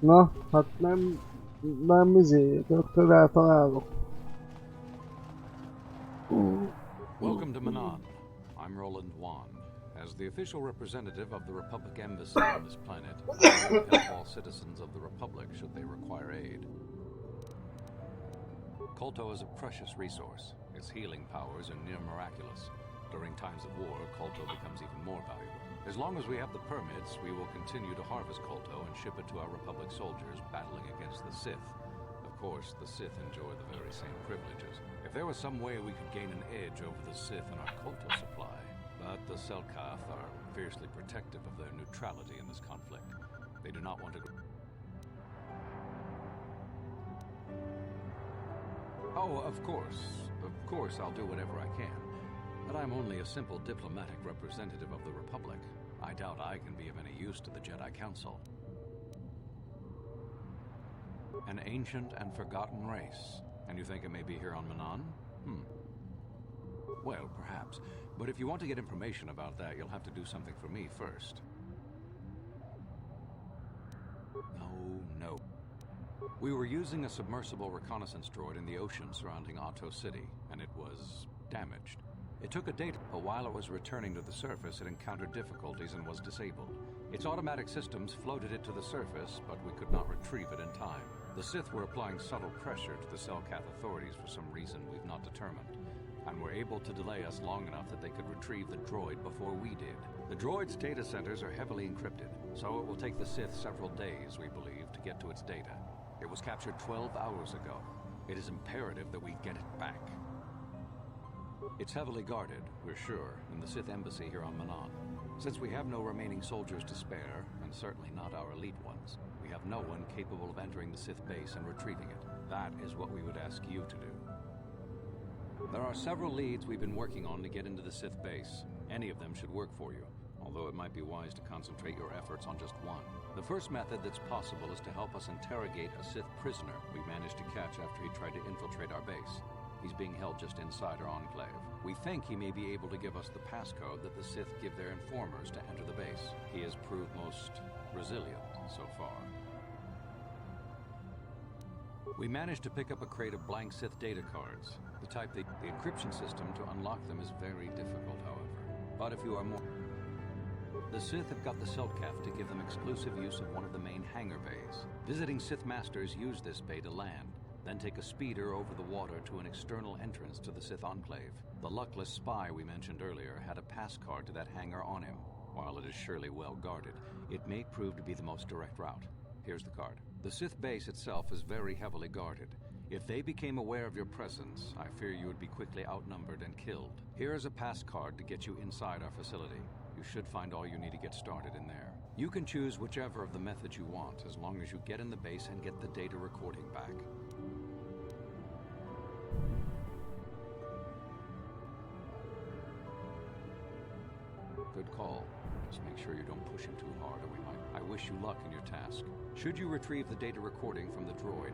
Na, hát nem rögtön eltalálok. Welcome to Manan. I'm Roland Wan. As the official representative of the Republic Embassy on this planet, I will help all citizens of the Republic should they require aid. Kolto is a precious resource. Its healing powers are near miraculous. During times of war, Kolto becomes even more valuable. As long as we have the permits, we will continue to harvest Kolto and ship it to our Republic soldiers battling against the Sith. Of course, the Sith enjoy the very same privileges. If there was some way we could gain an edge over the Sith in our Kolto supply, but the Selkath are fiercely protective of their neutrality in this conflict. They do not want to... Oh, of course I'll do whatever I can. But I'm only a simple diplomatic representative of the Republic. I doubt I can be of any use to the Jedi Council. An ancient and forgotten race. And you think it may be here on Manan? Well, perhaps. But if you want to get information about that, you'll have to do something for me first. No. We were using a submersible reconnaissance droid in the ocean surrounding Ahto City, and it was damaged. It took a data, but while it was returning to the surface, it encountered difficulties and was disabled. Its automatic systems floated it to the surface, but we could not retrieve it in time. The Sith were applying subtle pressure to the Selkath authorities for some reason we've not determined, and were able to delay us long enough that they could retrieve the droid before we did. The droid's data centers are heavily encrypted, so it will take the Sith several days, we believe, to get to its data. It was captured 12 hours ago. It is imperative that we get it back. It's heavily guarded, we're sure, in the Sith embassy here on Manan. Since we have no remaining soldiers to spare, and certainly not our elite ones, we have no one capable of entering the Sith base and retrieving it. That is what we would ask you to do. There are several leads we've been working on to get into the Sith base. Any of them should work for you, although it might be wise to concentrate your efforts on just one. The first method that's possible is to help us interrogate a Sith prisoner we managed to catch after he tried to infiltrate our base. He's being held just inside our enclave. We think he may be able to give us the passcode that the Sith give their informers to enter the base. He has proved most resilient so far. We managed to pick up a crate of blank Sith data cards. The type the encryption system to unlock them is very difficult, however. But if you are more... The Sith have got the Selkath to give them exclusive use of one of the main hangar bays. Visiting Sith Masters use this bay to land, then take a speeder over the water to an external entrance to the Sith Enclave. The luckless spy we mentioned earlier had a pass card to that hangar on him. While it is surely well guarded, it may prove to be the most direct route. Here's the card. The Sith base itself is very heavily guarded. If they became aware of your presence, I fear you would be quickly outnumbered and killed. Here is a pass card to get you inside our facility. You should find all you need to get started in there. You can choose whichever of the methods you want, as long as you get in the base and get the data recording back. Good call. Just make sure you don't push him too hard, or we might... I wish you luck in your task. Should you retrieve the data recording from the droid,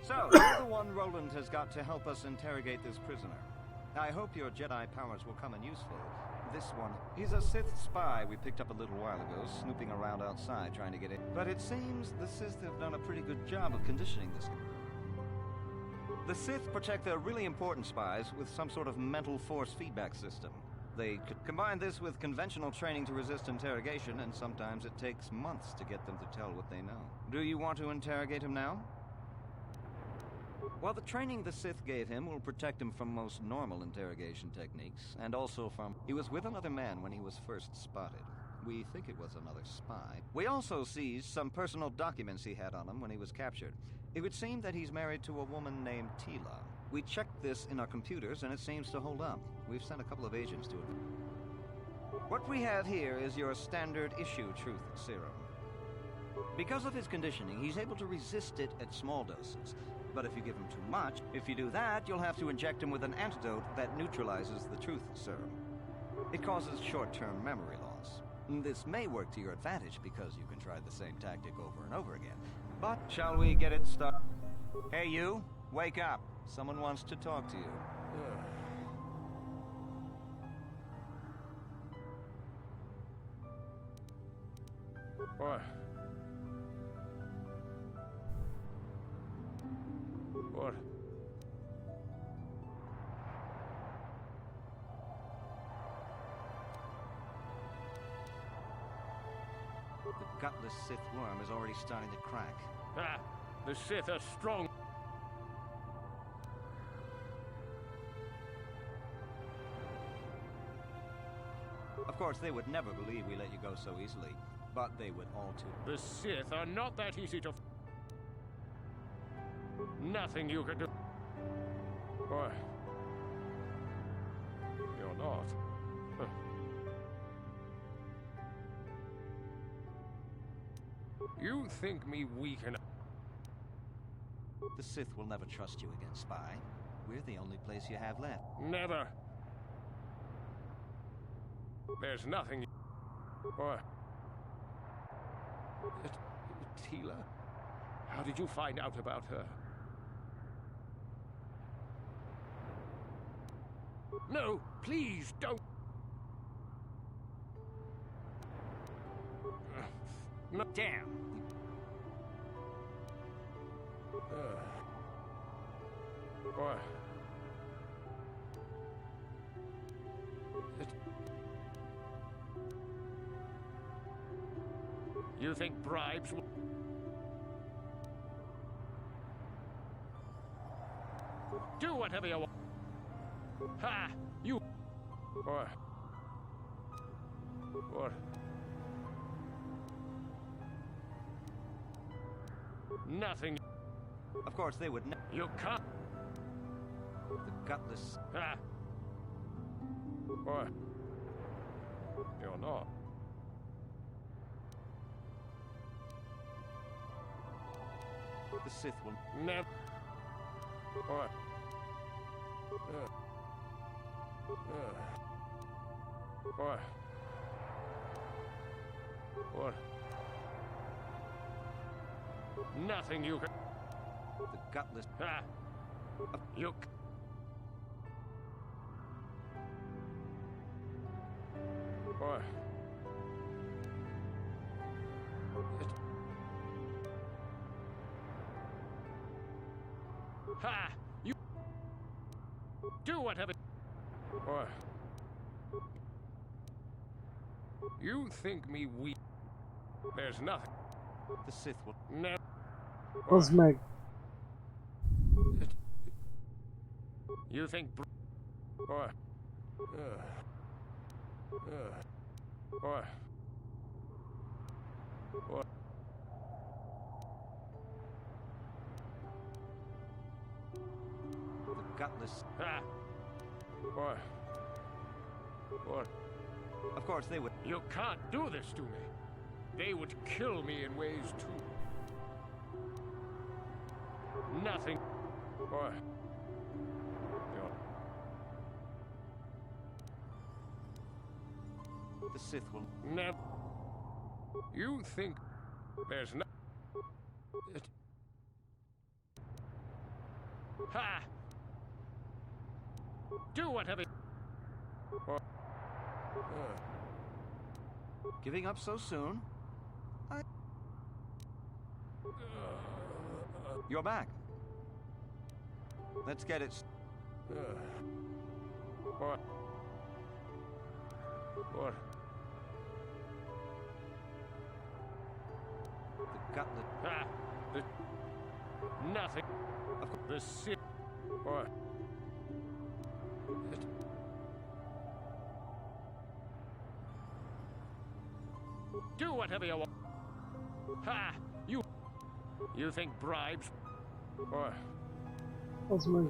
So, you're the one Roland has got to help us interrogate this prisoner. I hope your Jedi powers will come in useful. This one, he's a Sith spy we picked up a little while ago, snooping around outside trying to get in. But it seems the Sith have done a pretty good job of conditioning this guy. The Sith protect their really important spies with some sort of mental force feedback system. They combine this with conventional training to resist interrogation, and sometimes it takes months to get them to tell what they know. Do you want to interrogate him now? Well, the training the Sith gave him will protect him from most normal interrogation techniques, and also from... He was with another man when he was first spotted. We think it was another spy. We also seized some personal documents he had on him when he was captured. It would seem that he's married to a woman named Tila. We checked this in our computers, and it seems to hold up. We've sent a couple of agents to it. What we have here is your standard issue truth serum. Because of his conditioning, he's able to resist it at small doses. But if you give him too much, if you do that, you'll have to inject him with an antidote that neutralizes the truth serum. It causes short-term memory loss. This may work to your advantage because you can try the same tactic over and over again. But shall we get it started? Hey you, wake up. Someone wants to talk to you. What? What? The gutless Sith worm is already starting to crack. Ah, the Sith are strong. Of course, they would never believe we let you go so easily, but they would all too. The Sith are not that easy to... Nothing you can do. Why? You're not. Huh. You think me weak enough? The Sith will never trust you again, spy. We're the only place you have left. Never. There's nothing... Why? Tila? How did you find out about her? No, please don't. No, damn. Boy. You think bribes will... Do whatever you want. Ha! You... What? What? Nothing. Of course, they would You can't. The gutless... Ah. What? You're not. The Sith will... Never. What? What? What? Nothing you can... The gutless... Ah! You... What? Ha! You... Do whatever... What? You think me weak? There's nothing. The Sith will... Never... Az meg. You think... What? What? What? The gutless... Ah! What? What? Of course, they would... You can't do this to me. They would kill me in ways too. Nothing. What? The Sith will... Never. You think there's no... Ha! Do whatever... What? Giving up so soon? You're back. Let's get it... What? What? The gutlet... Ah! The... Nothing. The Sith... What? Do whatever you want. Ha! You think bribes... What? Az meg.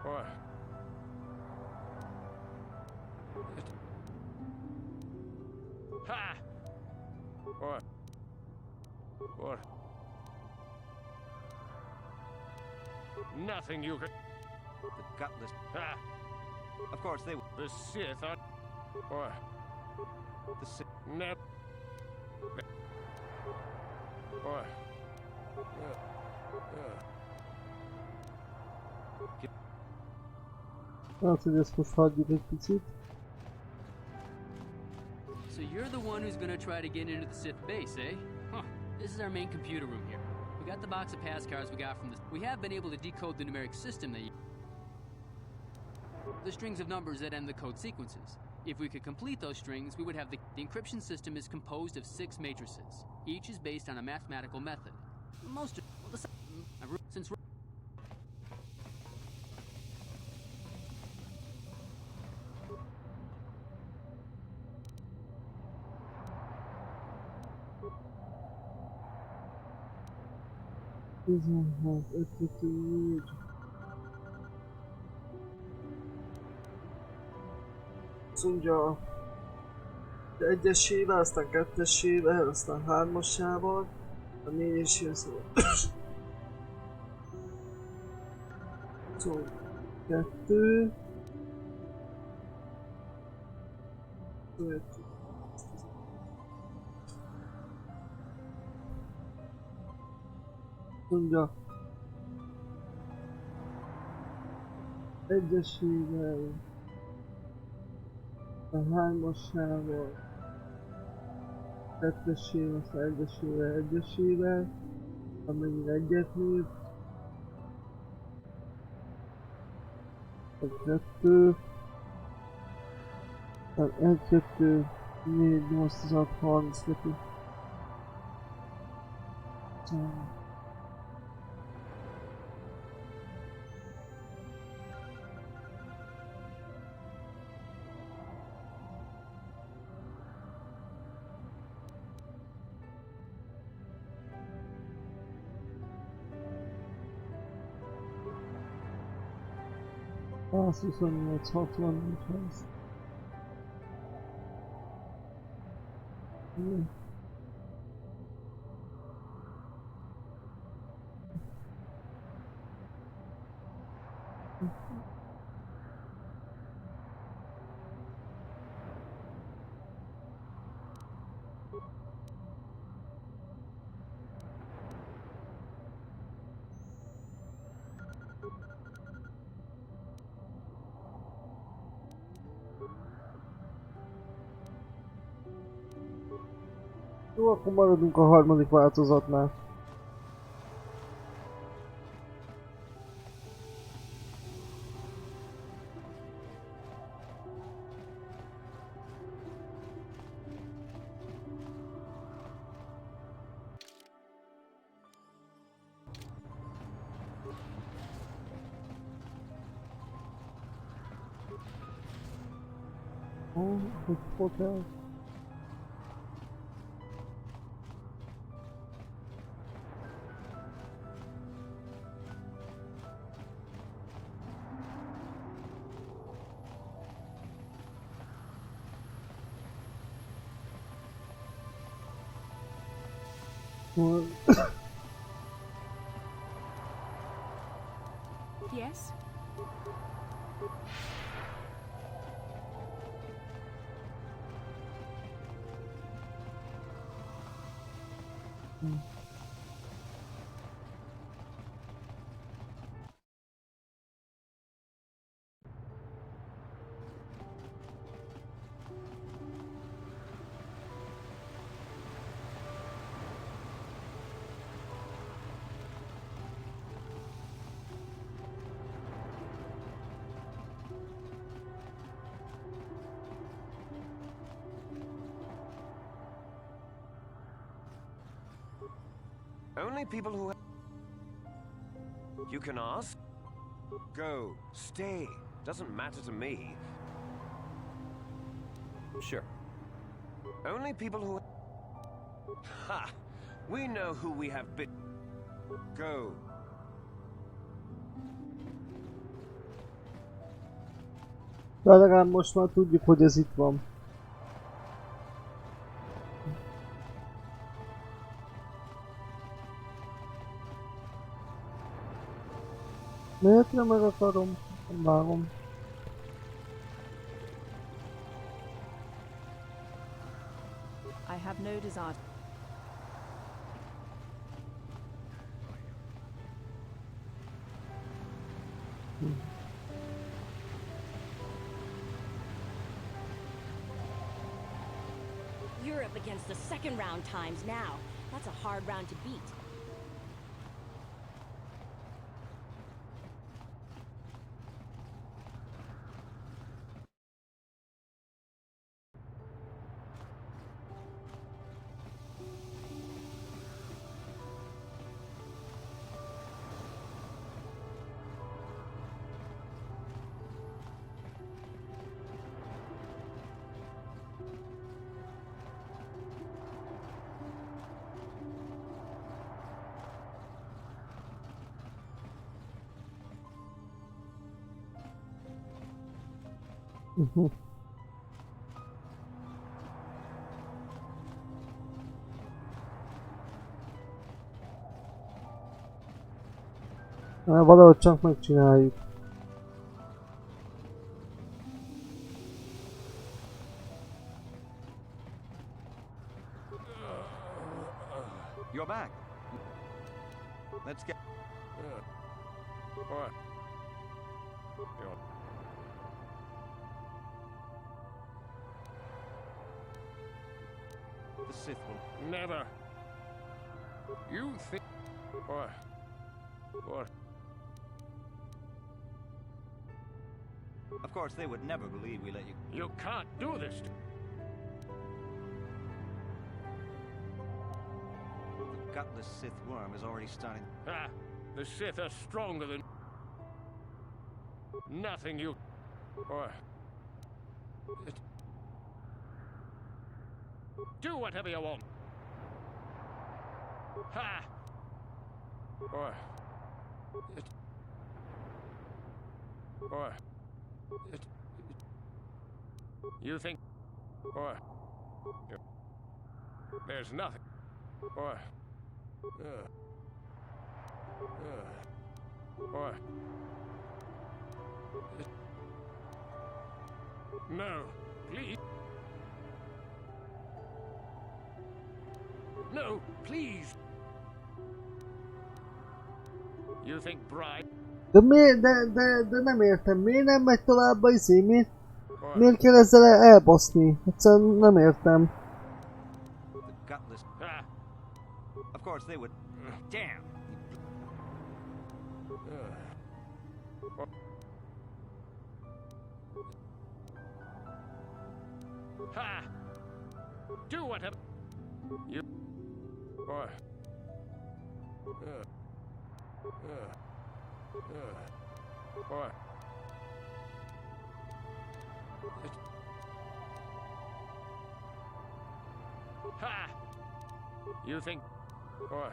What? Ha! What? What? Nothing you can... The gutless... Ha! Of course, they... The Sith are... What? The Sith... Never... What? Hát, hogy ezt most hagyjuk egy picit. So you're the one who's gonna try to get into the Sith base, eh? Huh. This is our main computer room here. We got the box of pass cards we got from this. We have been able to decode the numeric system that the strings of numbers that end the code sequences. If we could complete those strings, we would have the encryption system is composed of 6 matrices. Each is based on a mathematical method. Most of since Azt mondja, egyesével, aztán kettesével, aztán hármasával, a négyesével szóval. Szóval 2. Mondja, egyesével, a hármasával, kettesével, aztán egyesével, amennyire egyet név, a 2, 1, 2, 4, 8, 16, 32. 128, 60, 80. Jó, akkor maradunk a harmadik változatnál. Hogy hotel. Yes? Only people who... You can ask. Go. Stay. Doesn't matter to me. Sure. Only people who... Ha! We know who we have been... Go. De legalább most már tudjuk, hogy ez itt van. Miért nem meg akarom? Nem vágom. I have no desire. You're up against the second round times now. That's a hard round to beat. Valahogy csak megcsináljuk. You're back. Let's get... What? The Sith will... Never. You think... What? What? Of course, they would never believe we let you... You can't do this to... The gutless Sith worm is already starting... Ah, the Sith are stronger than... Nothing you... What? Do whatever you want. Ha! What? What? You think... Or... There's nothing. Or... Or... No, please. No, please. You think bribe? De miért, de nem értem, miért nem megy tovább a izé, miért kell ezzel elbaszni? Egyszerűen nem értem. Of course they would... Damn! Ha! Do whatever you... Or... Or... Ha! You think... Or...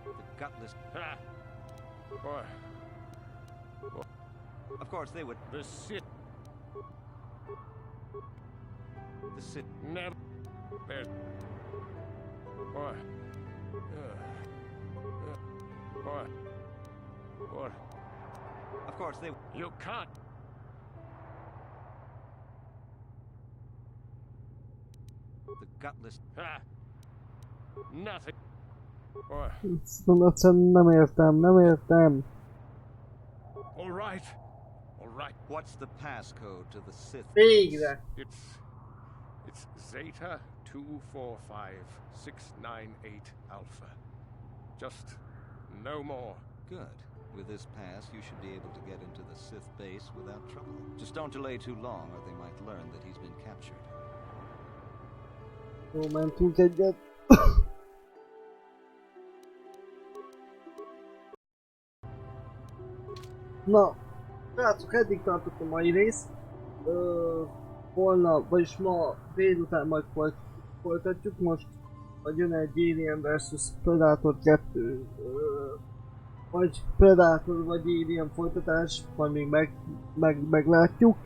The gutless... Ha! Or... Of course they would... The Sith... The Sith... Never... There... Or... Or... Of course they... You can't... The gutless... Ha! Nothing... Or... Egyszerűen nem értem. All right. What's the passcode to the Sith? Végre! It's Zeta 245698 Alpha. Just no more. Good. With this pass, you should be able to get into the Sith base without trouble. Just don't delay too long, or they might learn that he's been captured. Jó, mentünk egyet. Na, srácok, eddig tartott a mai rész. Holnap, vagyis ma délután majd folytatjuk. Most vagy jön egy Alien vs Predator 2, vagy Predator vagy Alien folytatás, majd még meglátjuk.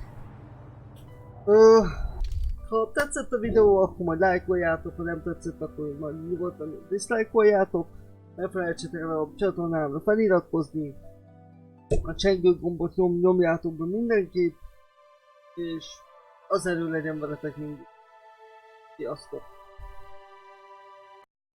Ha tetszett a videó, akkor majd lájkoljátok, ha nem tetszett, akkor majd nyugodtan diszlájkoljátok. Ne felejtsétek el a csatornámra feliratkozni. A csengő gombot nyomjátok be mindenképp, és az erő legyen veletek mindig. Sziasztok!